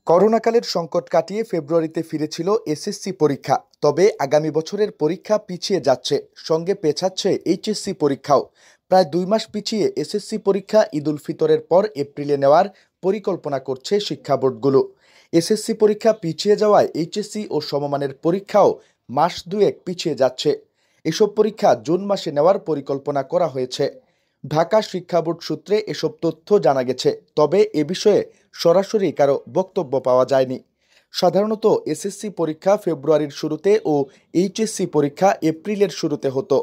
করোনাকালের সংকট কাটিয়ে ফেব্রুয়ারিতে ফিরেছিল এসএসসি পরীক্ষা। তবে আগামী বছরের পরীক্ষা পিছিয়ে যাচ্ছে, সঙ্গে পেছাচ্ছে এইচএসসি পরীক্ষাও। প্রায় 2 মাস পিছিয়ে এসএসসি পরীক্ষা ঈদুল ফিতরের পর এপ্রিলে নেওয়ার পরিকল্পনা করছে শিক্ষা বোর্ডগুলো। এসএসসি পরীক্ষা পিছিয়ে যাওয়ায় এইচএসসি ও সমমানের পরীক্ষাও মাস দুয়েক পিছিয়ে যাচ্ছে। এসব পরীক্ষা জুন মাসে নেওয়ার পরিকল্পনা করা হয়েছে। ঢাকা শিক্ষা বোর্ড সূত্রে এসব তথ্য জানা গেছে, তবে এ বিষয়ে সরাসরি কারো বক্তব্য পাওয়া যায়নি। সাধারণত এসএসসি পরীক্ষা ফেব্রুয়ারির শুরুতে ও এইচএসসি পরীক্ষা এপ্রিলের শুরুতে হতো,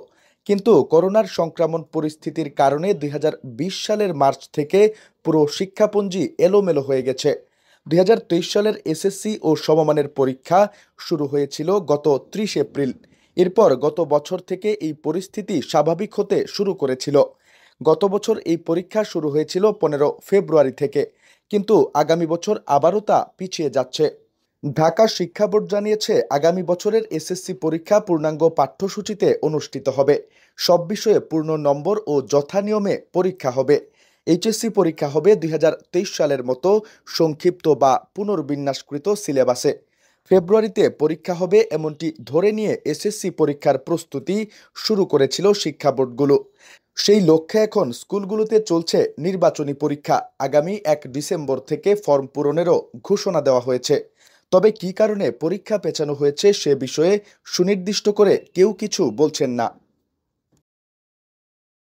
কিন্তু করোনার সংক্রমণ পরিস্থিতির কারণে 2020 সালের মার্চ থেকে পুরো শিক্ষাপঞ্জি এলোমেলো হয়ে গেছে। 2023 সালের এসএসসি ও সমমানের পরীক্ষা শুরু হয়েছিল গত 30 এপ্রিল। এরপর গত বছর থেকে এই পরিস্থিতি স্বাভাবিক হতে শুরু করেছিল। গত বছর এই পরীক্ষা শুরু হয়েছিল 15 ফেব্রুয়ারি থেকে, কিন্তু আগামী বছর আবারও তা পিছিয়ে যাচ্ছে। ঢাকা শিক্ষা বোর্ড জানিয়েছে, আগামী বছরের এসএসসি পরীক্ষা পূর্ণাঙ্গ পাঠ্যসূচিতে অনুষ্ঠিত হবে। সব বিষয়ে পূর্ণ নম্বর ও যথানিয়মে পরীক্ষা হবে। এইচএসসি পরীক্ষা হবে 2023 সালের মতো সংক্ষিপ্ত বা পুনর্বিন্যাসকৃত সিলেবাসে। ফেব্রুয়ারিতে পরীক্ষা হবে এমনটি ধরে নিয়ে এসএসসি পরীক্ষার প্রস্তুতি শুরু করেছিল শিক্ষা বোর্ডগুলো। সেই লক্ষ্যে এখন স্কুলগুলোতে চলছে নির্বাচনী পরীক্ষা। আগামী 1 ডিসেম্বর থেকে ফর্ম পূরণেরও ঘোষণা দেওয়া হয়েছে। তবে কী কারণে পরীক্ষা পেছানো হয়েছে সে বিষয়ে সুনির্দিষ্ট করে কেউ কিছু বলছেন না।